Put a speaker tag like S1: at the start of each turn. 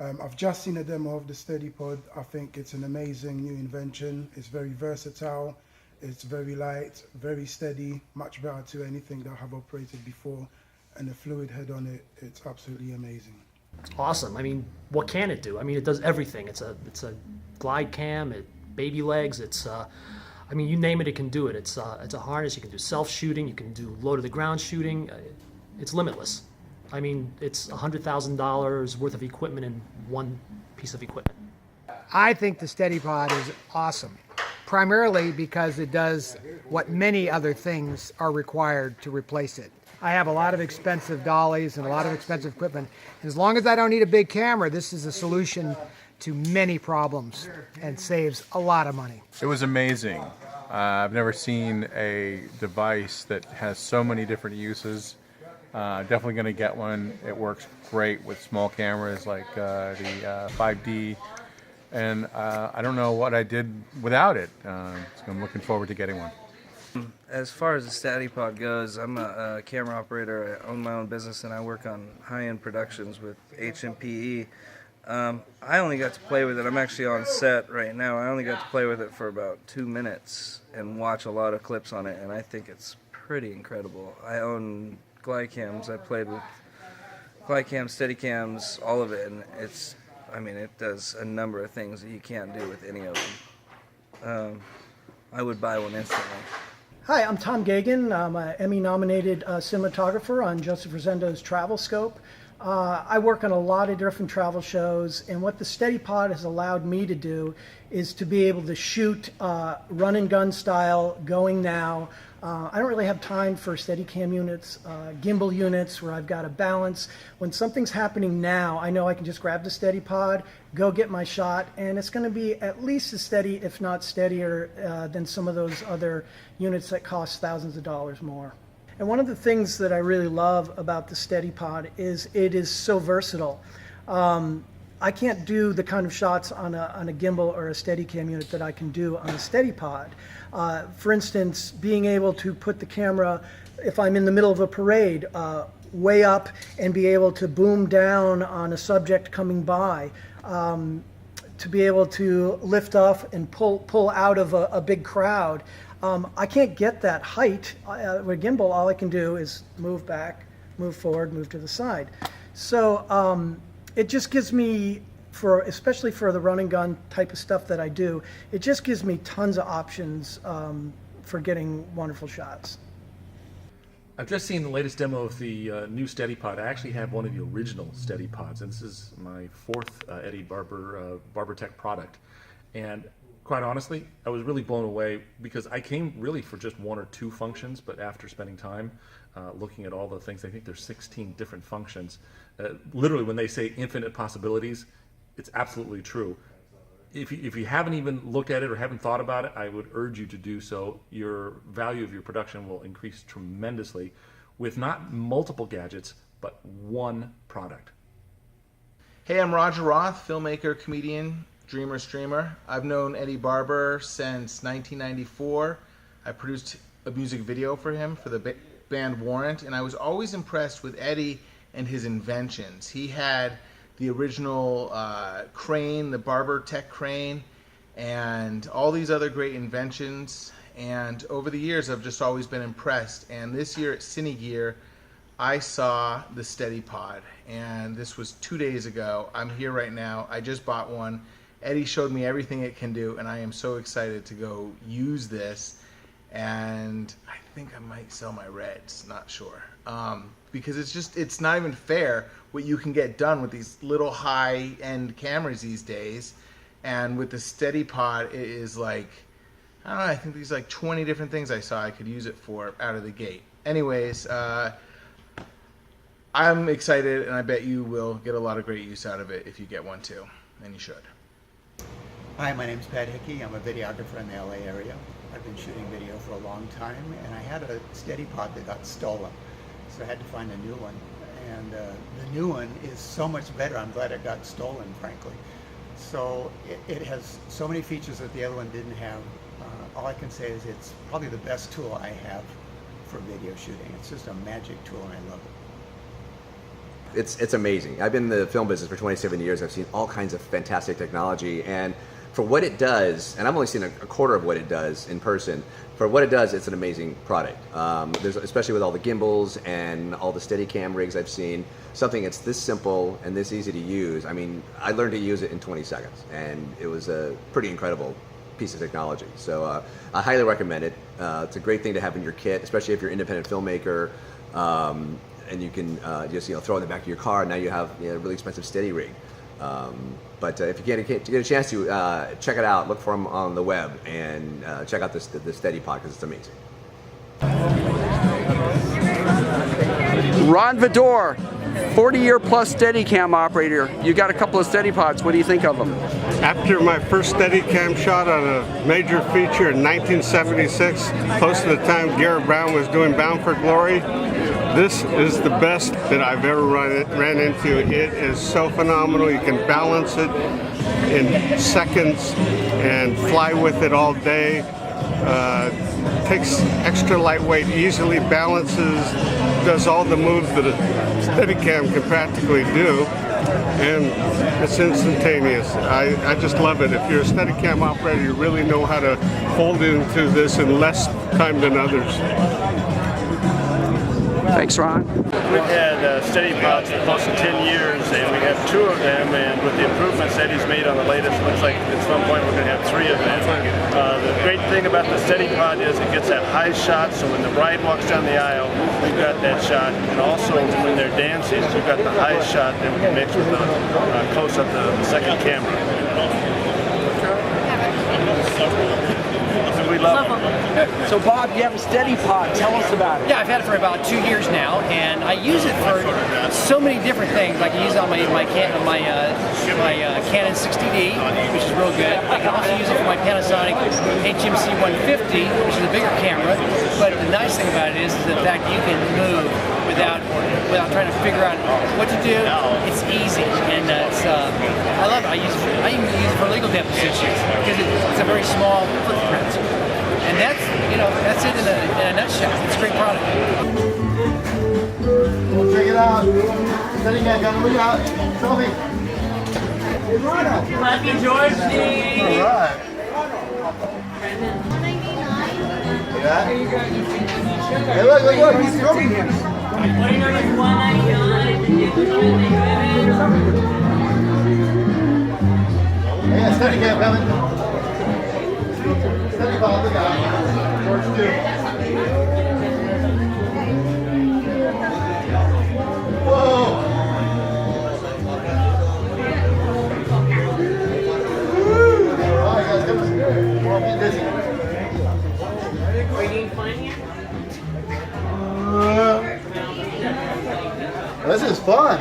S1: I've just seen a demo of the SteadyPod. I think it's an amazing new invention. It's very versatile. It's very light, very steady, much better to anything that I have operated before. And the fluid head on it, it's absolutely amazing.
S2: Awesome. I mean, what can it do? I mean, it does everything. It's a glide cam, baby legs. I mean, you name it, it can do it. It's a harness. You can do self-shooting. You can do low-to-the-ground shooting. It's limitless. I mean, it's $100,000 worth of equipment in one piece of equipment.
S3: I think the SteadyPod is awesome, primarily because it does what many other things are required to replace it. I have a lot of expensive dollies and a lot of expensive equipment. As long as I don't need a big camera, this is a solution to many problems and saves a lot of money.
S4: It was amazing. I've never seen a device that has so many different uses. Definitely going to get one. It works great with small cameras like the 5D, and I don't know what I did without it. So I'm looking forward to getting one.
S5: As far as the SteadyPod goes, I'm a camera operator. I own my own business and I work on high-end productions with HMPE. I only got to play with it. I'm actually on set right now. I only got to play with it for about 2 minutes and watch a lot of clips on it, and I think it's pretty incredible. I own glide cams. I played with glide cams, steady cams, all of it, and it does a number of things that you can't do with any of them. I would buy one instantly.
S6: Hi, I'm Tom Gagan. I'm an Emmy-nominated cinematographer on Joseph Rosendo's Travel Scope. I work on a lot of different travel shows, and what the SteadyPod has allowed me to do is to be able to shoot run and gun style, going now. I don't really have time for Steadicam units, gimbal units where I've got to balance. When something's happening now, I know I can just grab the SteadyPod, go get my shot, and it's going to be at least as steady, if not steadier, than some of those other units that cost thousands of dollars more. And one of the things that I really love about the SteadyPod is it is so versatile. I can't do the kind of shots on a gimbal or a Steadicam unit that I can do on a SteadyPod. For instance, being able to put the camera, if I'm in the middle of a parade, way up and be able to boom down on a subject coming by, to be able to lift off and pull out of a big crowd. I can't get that height. With gimbal, all I can do is move back, move forward, move to the side. So it just gives me, especially for the run and gun type of stuff that I do, it just gives me tons of options for getting wonderful shots.
S7: I've just seen the latest demo of the new SteadyPod. I actually have one of the original SteadyPods, and this is my fourth Eddie Barber BarberTech product. And quite honestly, I was really blown away because I came really for just one or two functions, but after spending time looking at all the things, I think there's 16 different functions. Literally, when they say infinite possibilities, it's absolutely true. If you haven't even looked at it or haven't thought about it, I would urge you to do so. Your value of your production will increase tremendously with not multiple gadgets, but one product.
S8: Hey, I'm Roger Roth, filmmaker, comedian, dreamer, streamer. I've known Eddie Barber since 1994. I produced a music video for him for the band Warrant, and I was always impressed with Eddie and his inventions. He had the original crane, the BarberTech crane, and all these other great inventions. And over the years, I've just always been impressed. And this year at CineGear, I saw the SteadyPod, and this was 2 days ago. I'm here right now. I just bought one. Eddie showed me everything it can do, and I am so excited to go use this. And I think I might sell my Reds, not sure. Because it's not even fair what you can get done with these little high-end cameras these days. And with the SteadyPod, it is like, I don't know, I think there's like 20 different things I saw I could use it for out of the gate. Anyways, I'm excited, and I bet you will get a lot of great use out of it if you get one too, and you should.
S9: Hi, my name's Pat Hickey. I'm a videographer in the LA area. I've been shooting video for a long time, and I had a SteadyPod that got stolen, so I had to find a new one. And the new one is so much better. I'm glad it got stolen, frankly. So it has so many features that the other one didn't have. All I can say is it's probably the best tool I have for video shooting. It's just a magic tool, and I love it.
S10: it's amazing. I've been in the film business for 27 years. I've seen all kinds of fantastic technology, and for what it does, and I've only seen a quarter of what it does in person. For what it does, it's an amazing product. There's, especially with all the gimbals and all the Steadicam rigs I've seen, something that's this simple and this easy to use. I mean, I learned to use it in 20 seconds, and it was a pretty incredible piece of technology. So I highly recommend it. It's a great thing to have in your kit, especially if you're an independent filmmaker, and you can just throw it in the back of your car. Now you have a really expensive Steady rig. But if you get a chance to check it out, look for them on the web, and check out the Steady Pod, because it's amazing.
S11: Ron Vidor, 40-year plus Steadicam operator. You got a couple of Steady Pods. What do you think of them?
S12: After my first Steadicam shot on a major feature in 1976, close to the time Garrett Brown was doing Bound for Glory, this is the best that I've ever ran into. It is so phenomenal. You can balance it in seconds and fly with it all day. Takes extra lightweight, easily balances, does all the moves that a Steadicam can practically do, and it's instantaneous. I just love it. If you're a Steadicam operator, you really know how to fold into this in less time than others.
S11: Thanks, Ron.
S13: We've had Steady Pods for close to 10 years, and we have 2 of them, and with the improvements Eddie's made on the latest, it looks like at some point we're going to have 3 of them. The great thing about the Steady Pod is it gets that high shot, so when the bride walks down the aisle, we've got that shot, and also when they're dancing, we've got the high shot that we can mix with the close-up the second camera. We love them.
S11: So Bob, you have a Steady Pod. Tell us about it.
S14: Yeah, I've had it for about 2 years now, and I use it for so many different things. I can use it on my Canon 60D, which is real good. I can also use it for my Panasonic HMC 150, which is a bigger camera. But the nice thing about it is the fact you can move without trying to figure out what to do. It's easy, and I love it. I even use it for legal depositions because it's a very small footprint. And that's it in a nutshell. It's a great product.
S15: Check it out. Steadicam, look out. Selfie.
S16: Happy George Day.
S15: All right. Yeah. Hey, look, he's filming here. Hey, Steadicam coming. Steadicam, look out. George 2. Whoa! Alright guys, come on. We're all getting busy.
S16: Are you fun here?
S15: This is fun.